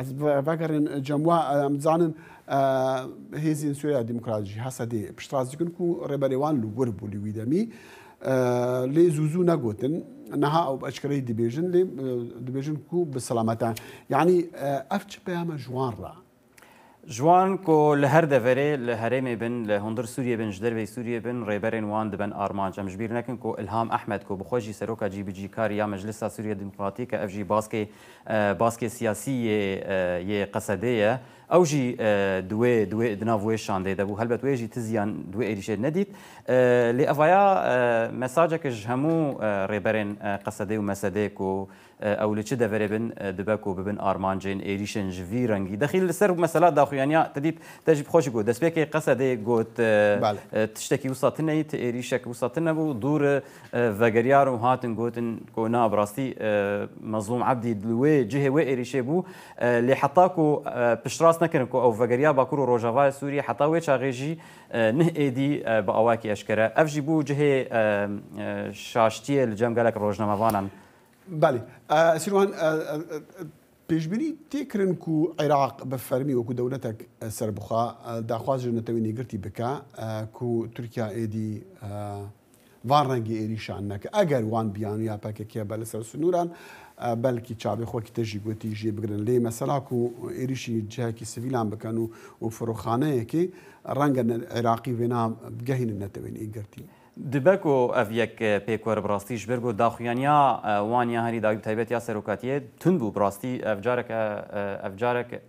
از وگرن جمعه مزانن هزین سوریا دموکراتی حسادی پشترازی کن کو ربریوان لور بولی ویدمی لی زوزو نگوتن نها او اشکری دبیجن کو بسلامتا یعنی افچ پیام جوان را جوان کو لهر دفره لهرم بن لهندر سوريا بن جدر في سوريا بن ريبرين وان دبن ارمان جم جبير نكن کو الهام احمد کو بخوجي سروكا جي بي جي كاريا مجلس سوريا الديمقراطية اف جي باسكي سياسية ي قصدية او جي دوي دنافوي شاندي دبو هلبت ويجي تزيان دوي ايريش نديت لافايا مساجك جهمو ريبرين قصدي ومسديكو او لچ دفره بن دبكو ببن ارمان جين ايريشن جفي رنگي دخيل سر مسألة داخويانيا تديت تجيب خوش جو دسبيكي قصدي قوت تشتكي وسطنا ايريشك وسطنا بو دور فغريار وهاتن قوتن كونا براستي مظلوم عبدي دلوي جهه وي ايريشي بو اللي حطاكو بشراس نكرنكو او فغريا باكورو روجافا سوريا حطا وي شاغيجي نه ايدي باواكي اشكرا افجي بو جهه شاشتي الجمغالك روجنامه بله سیروان پیشبینی تکرن کو عراق بفرمی و کو دولتک سربخا داخواز جنتوی نگرتی بکا کو ترکیا ایدی وارنگی ایریشان نک اگر وان بیان یا پاک که بله سر سنوران بلکی چابی خو کی تجی گوتی جی بگرن لی مثلا کو ایریشی جه کی سویلان بکنو و فروخانه کی رنگ عراقی ونا بگهین نتوی نگرتی دبکو افیک پیکور براستی جبرگو داخویانیا وانیا هری دایب تایبت یا سروکاتیه تنبو براستی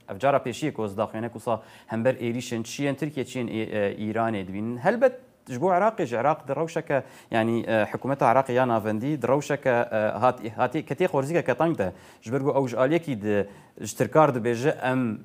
افجارا پیشی کوز داخویانه کوسا همبر ایریشن چین ترکیه چین ایران دوین هلبت جبو عراق دروشك يعني حكومة عراق يا نافندي دروشك هاتي كتي خورزيك كطنجته جبرجو اوج اليكي اشتركار دبيجه ام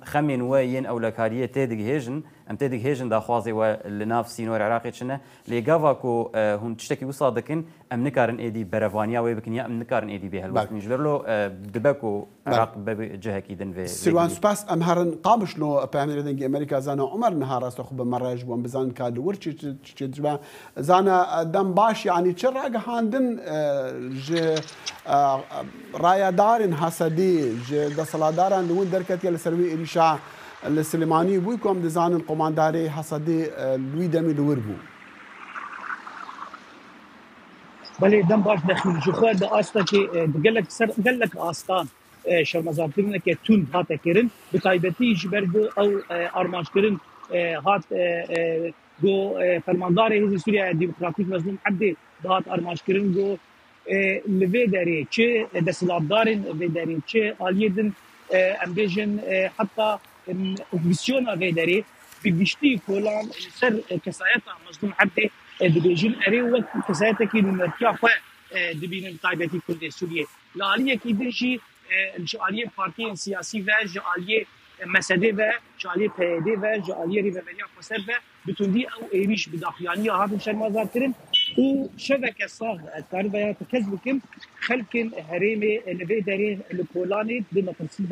خمين وين او لكاريه تيدغ هيجن ام تيدغ هيجن دا خوازي ولناف سينور عراقي تشنا لي غافاكو هون تشتكي وصادكن ام نكارن ايدي برافانيا وي بكن ام نكارن ايدي بها الوقت نجبرلو دبكو عراق بجهه كيدن في سيروان سباس ام هرن قامش لو بامير دنجي امريكا زانا عمر نهار استخب مراج بو بزان كاد ورچ تجبا زانا دم باش يعني تشرق هاندن ج رايا دارن حسدي ج دسلادارن لون دركت يل سروي إريشا السليماني بويكم دزان القمانداري حسدي لوي دمي لوربو بله دم باش داخل جوخه د استا کې دګلک سر دګلک استان شرمزار کرنه کې تون هاته کرن بتایبتی جبرگو او ارمانش کرن هات گو فرماندار حزب سوریا دموکراتیک مظلوم عبدی هات ارمانش کرن گو لوی داری چه دستلابدارن وی داری چه آلیدن امبیجن حتی اپوزیسیون وی داری بگشتی کلان سر کسایت مظلوم عبدی دبیجن اری وقت کسایت کی نمرتیا خو دبین تایبتی کرد سوریه لالیه کی دشی جالیه پارتی سیاسی و جالیه مسئله و جالیه پیدا و جالیه ریوبلیا خسر و بتوندی او ایریش بداخیانی هاتن شرمازار کرن و شبكه صاغ التربيه تكذب كم خلق هريمه اللي داري الكولاني ديمقراطيه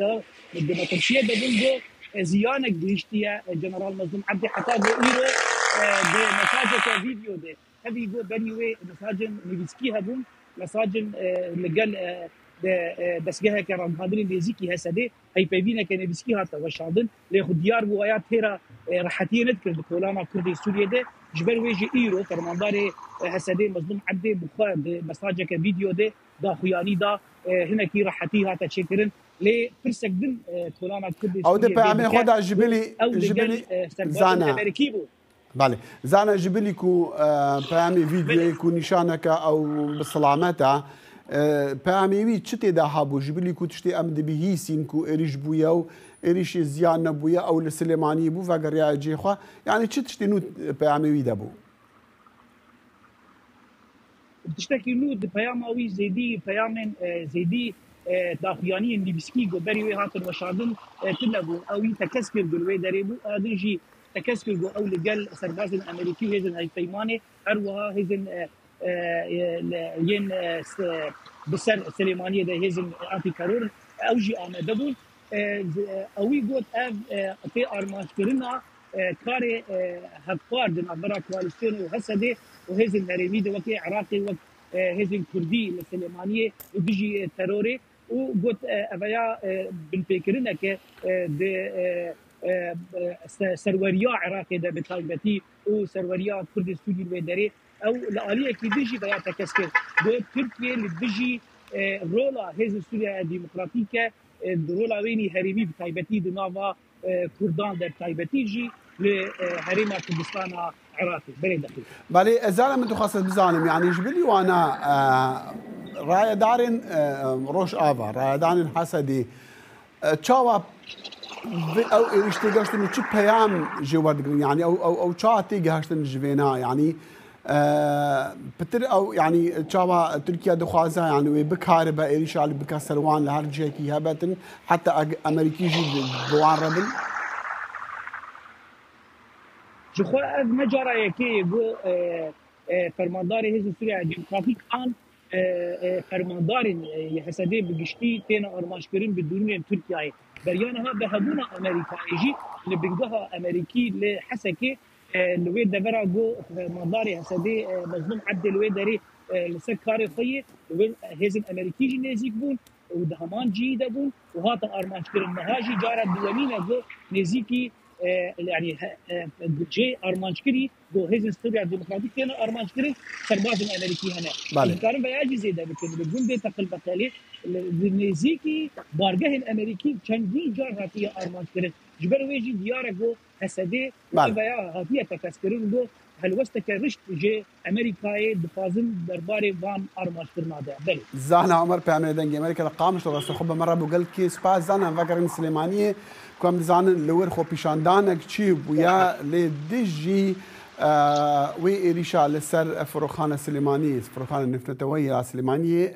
ده بنجو زيانه جديشتيه جنرال مظلوم عبدي حتى ايرو بمساجة فيديو ده هذه يقول بنيوي مساجن نيفسكي هبون مساجن اللي قال بس جهه كرام هادرين بيزيكي هسده هي بيبينا كان نيفسكي هاتا وشاندن ليخد ديار بوايات هيرا راحتين نذكر الكولانا كردي سوريا ده جبر ويجي ايرو فرمانداري هسده مظلوم عبدي بخا بمساجة فيديو ده دا خياني دا هنا كي راحتي هاتا تشكرن لي فرسك دن كولانا كردي او ده بيعمل خدا جبلي زانا بله زانا جبلي كو بيعمل فيديو كو نشانك او بسلامته بيعمل وي تشتي دا هابو جبلي كو تشتي ام دبي سين كو اريش بويا و اريش زيان نبويا او السليماني بو فغريا جيخوا يعني تشتي نو بيعمل وي دابو تشتكي نو بيعمل زيدي بيعمل زيدي داخياني نيبسكي غبري وي هاتن وشادن تلبو او تكسكر بالوي دريبو ادجي تكسكر او لقال سرباز الامريكي هزن هاي بيماني اروها هزن ين بسر سليمانيه ده هزن انتي كارور اوجي امدبون اوي قوت في ارماش كرنا كاري هفار دنا برا كواليسيون وهسده وهزن هرمي ده وكي عراقي وك هزن كردي السليمانيه وبيجي تروري وقلت أبيا بنفكرنا ك سروريا عراقي ده بتايبتي وسروريا كرد السوري الوداري او لآلية كي بيجي بيا تكسكر دو تركيا اللي بيجي رولا هز سوريا ديمقراطيكا رولا ويني هرمي بتايبتي دنافا كردان در تايبتي جي لهرم كردستان عراقي بلي دخل بالي زال من تخصص بزانم يعني جبلي وانا راي دارين روش آفا راي دارين حسدي تشاوا او اشتغلتن چه پیام جواد يعني او چاتی گهشتن جوینا يعني بتر او يعني تشاوا تركيا دخوازا يعني وبكار با ايريشال بكسروان لهر جيكي هبتن حتى امريكي جي بوان ربن جو از مجرى يكي بو فرماندار حزب سوريا ديمقراطيك ان فرماندار يحسدي بگشتي تينا ارماشكرين بدون تركيا بريانها بهبونا امريكا يجي اللي بيقدها امريكي لحسكي الويد دبرا جو مداري حسدي مظلوم عبد الويد داري لسكاري خيه هزم امريكي جي نزيك بون ودهمان جي دبون وهات ارمانشكر النهاجي جارة دوامينا جو نزيكي يعني جي ارمانشكري جو هزم سوريا الديمقراطيك كان ارمانشكري سرباز الامريكي هنا كان بياجي زي ده بتكون بيت تقل بتالي نزيكي بارجه الامريكي چندین جار هاتیه ارمانشکرین جبر ویجی دیاره گو حسدی بیا هاتیه تکسکرین گو هلوسته که رشت جه امریکای دفازن درباره وان ارمانشکرین ده بله زانا عمر پیامه دنگی امریکا لقامش لغست خوب مرة بقول کی سپاس زانا فکرین سلیمانیه کم زانن لور خو پیشاندانک چی بویا لدیجی وی ایریشا لسر فروخان سلیمانی فروخان نفتویه سلیمانیه